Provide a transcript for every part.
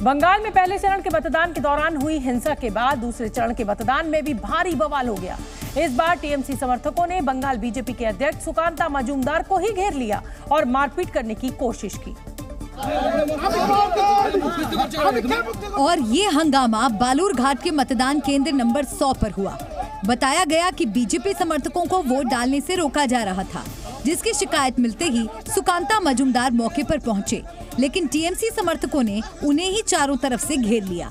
बंगाल में पहले चरण के मतदान के दौरान हुई हिंसा के बाद दूसरे चरण के मतदान में भी भारी बवाल हो गया। इस बार टीएमसी समर्थकों ने बंगाल बीजेपी के अध्यक्ष सुकांता मजूमदार को ही घेर लिया और मारपीट करने की कोशिश की। और ये हंगामा बालूरघाट के मतदान केंद्र नंबर 100 पर हुआ। बताया गया कि बीजेपी समर्थकों को वोट डालने से रोका जा रहा था, जिसकी शिकायत मिलते ही सुकांता मजूमदार मौके पर पहुंचे, लेकिन टीएमसी समर्थकों ने उन्हें ही चारों तरफ से घेर लिया।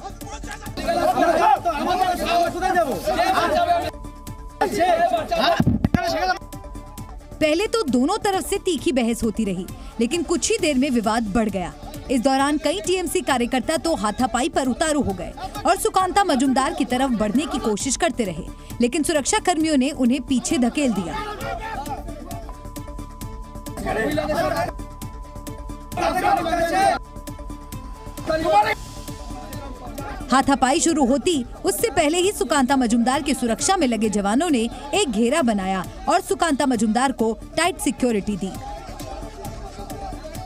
पहले तो दोनों तरफ से तीखी बहस होती रही, लेकिन कुछ ही देर में विवाद बढ़ गया। इस दौरान कई टीएमसी कार्यकर्ता तो हाथापाई पर उतारू हो गए और सुकांता मजूमदार की तरफ बढ़ने की कोशिश करते रहे, लेकिन सुरक्षा कर्मियों ने उन्हें पीछे धकेल दिया। हाथापाई शुरू होती उससे पहले ही सुकांता मजूमदार की सुरक्षा में लगे जवानों ने एक घेरा बनाया और सुकांता मजूमदार को टाइट सिक्योरिटी दी।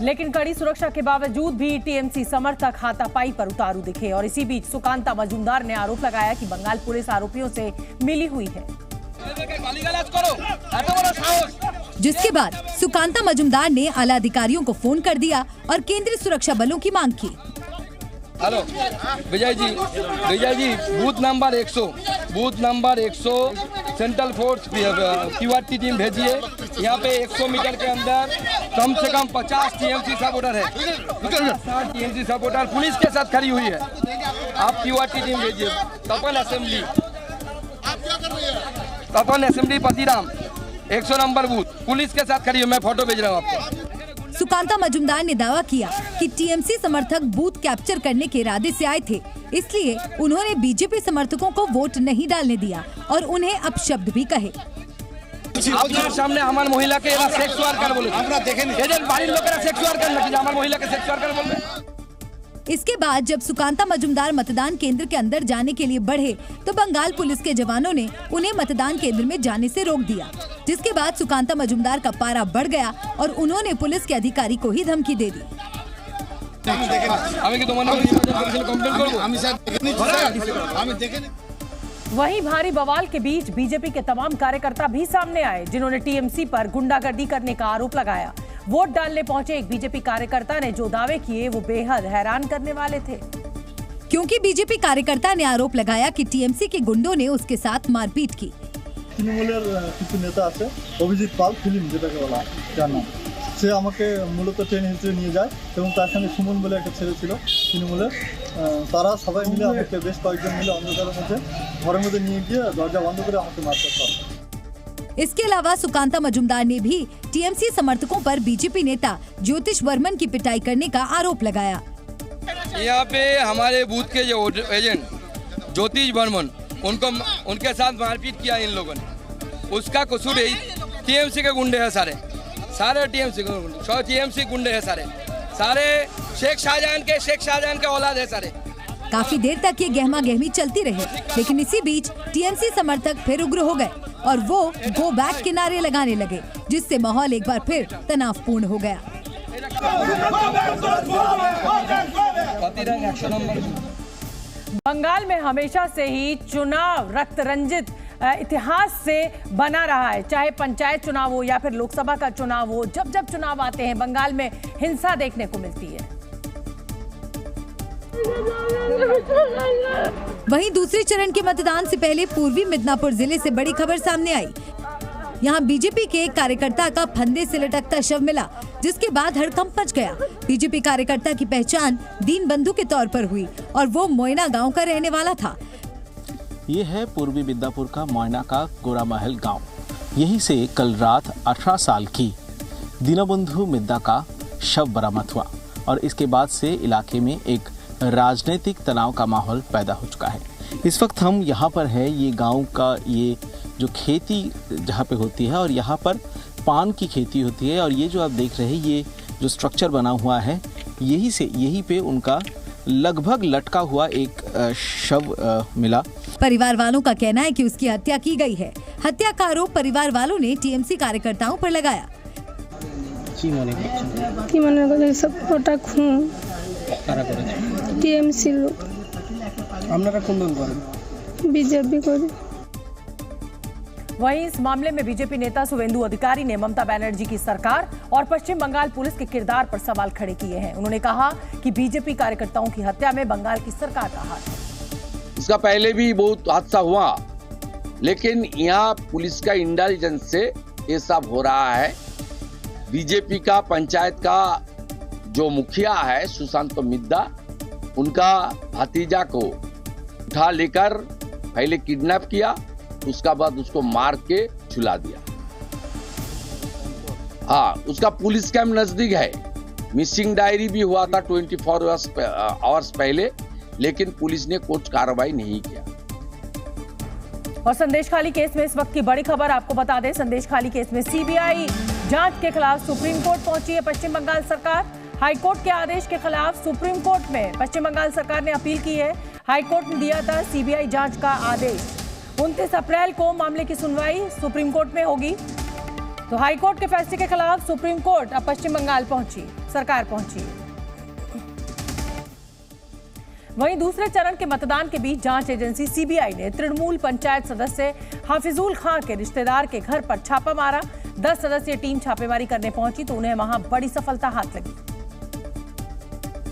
लेकिन कड़ी सुरक्षा के बावजूद भी टीएमसी समर्थक हाथापाई पर उतारू दिखे और इसी बीच सुकांता मजूमदार ने आरोप लगाया कि बंगाल पुलिस आरोपियों से मिली हुई है, जिसके बाद सुकांता मजूमदार ने आला अधिकारियों को फोन कर दिया और केंद्रीय सुरक्षा बलों की मांग की। Hello Vijay ji, booth number 100 central force QRT team भेजिए। यहाँ पे 100 मीटर के अंदर कम से कम 50 टीएमसी सपोर्टर है, 60 टीएमसी सपोर्टर पुलिस के साथ खड़ी हुई है। आप क्यूआरटी टीम भेजिए। Tapan assembly Patiram 100 number booth police के साथ खड़ी है। मैं फोटो भेज रहा हूँ आपको। सुकांता मजूमदार ने दावा किया कि टीएमसी समर्थक बूथ कैप्चर करने के इरादे से आए थे, इसलिए उन्होंने बीजेपी समर्थकों को वोट नहीं डालने दिया और उन्हें अपशब्द भी कहे। আপনার সামনে আমার মহিলাকে এরা সেক্স ওয়ার্কার বলেছে। আমরা দেখেন এজেন্ট বাড়ির লোকেরা সেক্স ওয়ার্কার নাকি আমার মহিলাকে সেক্স ওয়ার্কার বলবে। इसके बाद जब सुकांता मजूमदार मतदान केंद्र के अंदर जाने के लिए बढ़े तो बंगाल पुलिस के जवानों ने उन्हें मतदान केंद्र में जाने से रोक दिया, जिसके बाद सुकांता मजूमदार का पारा बढ़ गया और उन्होंने पुलिस के अधिकारी को ही धमकी दे दी। वहीं भारी बवाल के बीच बीजेपी के तमाम कार्यकर्ता भी सामने आए, जिन्होंने टीएमसी पर गुंडागर्दी करने का आरोप लगाया। वोट डालने पहुंचे एक बीजेपी कार्यकर्ता ने जो दावे किए वो बेहद हैरान करने वाले थे, क्योंकि बीजेपी कार्यकर्ता ने आरोप लगाया कि टीएमसी के गुंडों ने उसके साथ मारपीट की। তৃণমূলের কিছু নেতা আছে, অভিজিৎ পাল ফিল্ম যেটাকে বলা যার নাম, সে আমাকে মূলত ট্রেন হিসেবে নিয়ে যায় এবং তার সঙ্গে সুমন বলে একটা ছেলে ছিল তৃণমূলের। তারা সবাই মিলে আমাকে বেশ কয়েকজন মিলে অন্ধকারের মধ্যে ঘরের মধ্যে নিয়ে গিয়ে দরজা বন্ধ করে আমাকে মারপিট করে। इसके अलावा सुकांता मजूमदार ने भी टीएमसी समर्थकों पर बीजेपी नेता ज्योतिष वर्मन की पिटाई करने का आरोप लगाया। यहाँ पे हमारे बूथ के जो एजेंट ज्योतिष वर्मन उनके साथ मारपीट किया इन लोगों ने। उसका कसूर टीएमसी के गुंडे हैं, सारे टीएमसी गुंडे हैं, सारे शेख शाहजहां के औलाद है सारे। काफी देर तक ये गहमा गहमी चलती रही, लेकिन इसी बीच टीएमसी समर्थक फिर उग्र हो गए और वो गो बैक के नारे लगाने लगे, जिससे माहौल एक बार फिर तनावपूर्ण हो गया। बंगाल में हमेशा से ही चुनाव रक्त रंजित इतिहास से बना रहा है, चाहे पंचायत चुनाव हो या फिर लोकसभा का चुनाव हो। जब जब चुनाव आते हैं बंगाल में हिंसा देखने को मिलती है। वहीं दूसरे चरण के मतदान से पहले पूर्वी मिदनापुर जिले से बड़ी खबर सामने आई। यहां बीजेपी के एक कार्यकर्ता का फंदे से लटकता शव मिला, जिसके बाद हड़कंप मच गया। बीजेपी कार्यकर्ता की पहचान दीन बंधु के तौर पर हुई और वो मोयना गांव का रहने वाला था। ये है पूर्वी मिदनापुर का मोयना का गोरा महल गाँव। यहीं से कल रात 18 साल की दीनबंधु मिद्दा का शव बरामद हुआ और इसके बाद से इलाके में एक राजनीतिक तनाव का माहौल पैदा हो चुका है। इस वक्त हम यहाँ पर है, ये गांव का ये जो खेती जहाँ पे होती है और यहाँ पर पान की खेती होती है और ये जो आप देख रहे हैं ये जो स्ट्रक्चर बना हुआ है यहीं पे उनका लगभग लटका हुआ एक शव मिला। परिवार वालों का कहना है कि उसकी हत्या की गई है। हत्या का आरोप परिवार वालों ने टीएमसी कार्यकर्ताओं पर लगाया। টিএমসি লোক। আপনারা কোন দল করেন? বিজেপি করি। वहीं इस मामले में बीजेपी नेता शुभेंदु अधिकारी ने ममता बनर्जी की सरकार और पश्चिम बंगाल पुलिस के किरदार पर सवाल खड़े किए हैं। उन्होंने कहा कि बीजेपी कार्यकर्ताओं की हत्या में बंगाल की सरकार का हाथ है। इसका पहले भी बहुत हादसा हुआ, लेकिन यहाँ पुलिस का इंटेलिजेंस से ये सब हो रहा है। बीजेपी का पंचायत का जो मुखिया है सुशांत मिद्दा, उनका भतीजा को उठा लेकर पहले किडनैप किया, उसका बाद उसको मार के झुला दिया। हाँ, उसका पुलिस कैंप नजदीक है। मिसिंग डायरी भी हुआ था 24 आवर्स पहले, लेकिन पुलिस ने कुछ कार्रवाई नहीं किया। और संदेश खाली केस में इस वक्त की बड़ी खबर आपको बता दें। संदेश खाली केस में सीबीआई जांच के खिलाफ सुप्रीम कोर्ट पहुंची है पश्चिम बंगाल सरकार। हाईकोर्ट के आदेश के खिलाफ सुप्रीम कोर्ट में पश्चिम बंगाल सरकार ने अपील की है। हाईकोर्ट ने दिया था सीबीआई जांच का आदेश। 29 अप्रैल को मामले की सुनवाई सुप्रीम कोर्ट में होगी। तो हाईकोर्ट के फैसले के खिलाफ सुप्रीम कोर्ट अब पश्चिम बंगाल पहुंची, सरकार पहुंची। वहीं दूसरे चरण के मतदान के बीच जांच एजेंसी सीबीआई ने तृणमूल पंचायत सदस्य हाफिजुल खां के रिश्तेदार के घर पर छापा मारा। 10 सदस्यीय टीम छापेमारी करने पहुंची तो उन्हें वहां बड़ी सफलता हाथ लगी।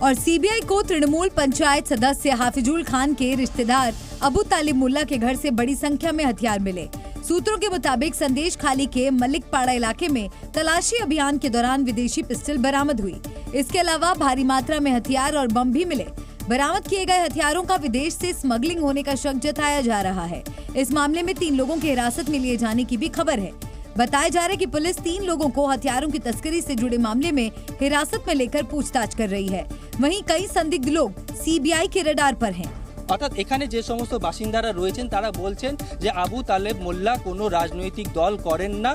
और सीबीआई को तृणमूल पंचायत सदस्य हाफिजुल खान के रिश्तेदार अबू तालिब मुल्ला के घर से बड़ी संख्या में हथियार मिले। सूत्रों के मुताबिक संदेश खाली के मलिकपाड़ा इलाके में तलाशी अभियान के दौरान विदेशी पिस्टल बरामद हुई। इसके अलावा भारी मात्रा में हथियार और बम भी मिले। बरामद किए गए हथियारों का विदेश से स्मगलिंग होने का शक जताया जा रहा है। इस मामले में 3 लोगों की हिरासत में लिए जाने की भी खबर है। बताया जा रहा है कि पुलिस 3 लोगों को हथियारों की तस्करी से जुड़े मामले में हिरासत में लेकर पूछताछ कर रही है। वहीं कई संदिग्ध लोग सीबीआई के रडार पर हैं। অর্থাৎ এখানে যে সমস্ত বাসিন্দারা রয়েছেন তারা বলছেন যে আবু তালেব মোল্লা কোনো রাজনৈতিক দল করেন না,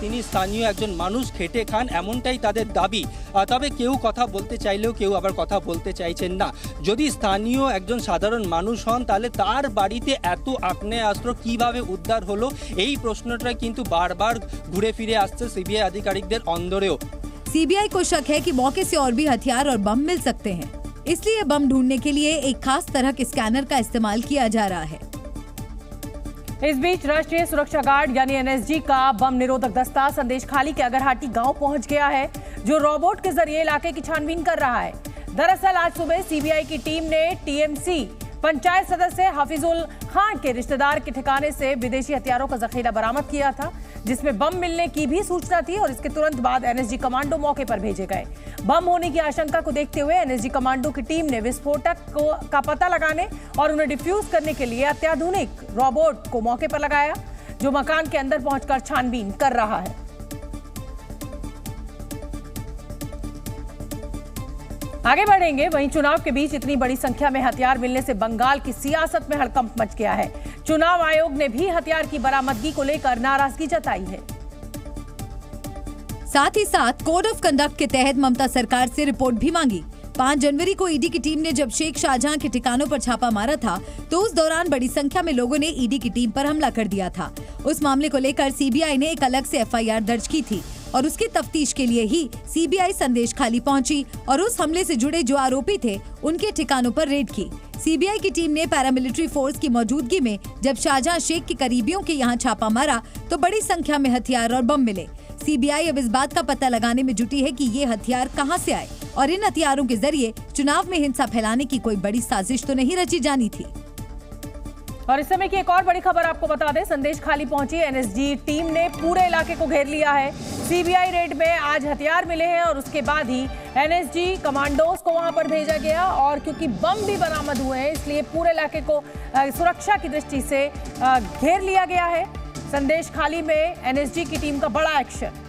তিনি স্থানীয় একজন মানুষ, খেটে খান, এমনটাই তাদের দাবি। তবে কেউ কথা বলতে চাইলেও কেউ আবার কথা বলতে চাইছেন না। যদি স্থানীয় একজন সাধারণ মানুষ হন তাহলে তার বাড়িতে এত আগ্নেয়াস্ত্র কিভাবে উদ্ধার হলো, এই প্রশ্নটা কিন্তু বারবার ঘুরে ফিরে আসছে সিবিআই আধিকারিকদের অন্দরেও। सीबीआई को शक है कि मौके से और भी हथियार और बम मिल सकते हैं, इसलिए बम ढूंढने के लिए एक खास तरह के स्कैनर का इस्तेमाल किया जा रहा है। इस बीच राष्ट्रीय सुरक्षा गार्ड यानी एनएसजी का बम निरोधक दस्ता संदेश खाली के अगरहाटी गांव पहुंच गया है, जो रोबोट के जरिए इलाके की छानबीन कर रहा है। दरअसल आज सुबह सीबीआई की टीम ने टीएमसी पंचायत सदस्य हाफिजुल खान के रिश्तेदार के ठिकाने से विदेशी हथियारों का जखीरा बरामद किया था, जिसमें बम मिलने की भी सूचना थी और इसके तुरंत बाद एनएसजी कमांडो मौके पर भेजे गए। बम होने की आशंका को देखते हुए एनएसजी कमांडो की टीम ने विस्फोटक का पता लगाने और उन्हें डिफ्यूज करने के लिए अत्याधुनिक रोबोट को मौके पर लगाया, जो मकान के अंदर पहुंचकर छानबीन कर रहा है। आगे बढ़ेंगे। वहीं चुनाव के बीच इतनी बड़ी संख्या में हथियार मिलने से बंगाल की सियासत में हड़कंप मच गया है। चुनाव आयोग ने भी हथियार की बरामदगी को लेकर नाराजगी जताई है। साथ ही साथ कोड ऑफ कंडक्ट के तहत ममता सरकार से रिपोर्ट भी मांगी। 5 जनवरी को ईडी की टीम ने जब शेख शाहजहां के ठिकानों पर छापा मारा था तो उस दौरान बड़ी संख्या में लोगों ने ईडी की टीम पर हमला कर दिया था। उस मामले को लेकर सीबीआई ने एक अलग से एफआईआर दर्ज की थी और उसकी तफ्तीश के लिए ही सीबीआई संदेश खाली पहुंची और उस हमले से जुड़े जो आरोपी थे उनके ठिकानों पर रेड की। सीबीआई की टीम ने पैरामिलिट्री फोर्स की मौजूदगी में जब शाहजहां शेख के करीबियों के यहाँ छापा मारा तो बड़ी संख्या में हथियार और बम मिले। सीबीआई अब इस बात का पता लगाने में जुटी है कि ये हथियार कहां से आए और इन हथियारों के जरिए चुनाव में हिंसा फैलाने की कोई बड़ी साजिश तो नहीं रची जानी थी। और इस समय की एक और बड़ी खबर आपको बता दें। संदेश खाली पहुंची एनएसजी टीम ने पूरे इलाके को घेर लिया है। सीबीआई रेड में आज हथियार मिले हैं और उसके बाद ही एनएसजी कमांडोज को वहां पर भेजा गया और क्योंकि बम भी बरामद हुए हैं इसलिए पूरे इलाके को सुरक्षा की दृष्टि से घेर लिया गया है। संदेश खाली में एनएसजी की टीम का बड़ा एक्शन।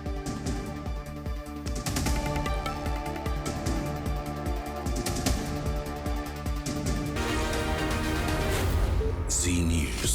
Zee News.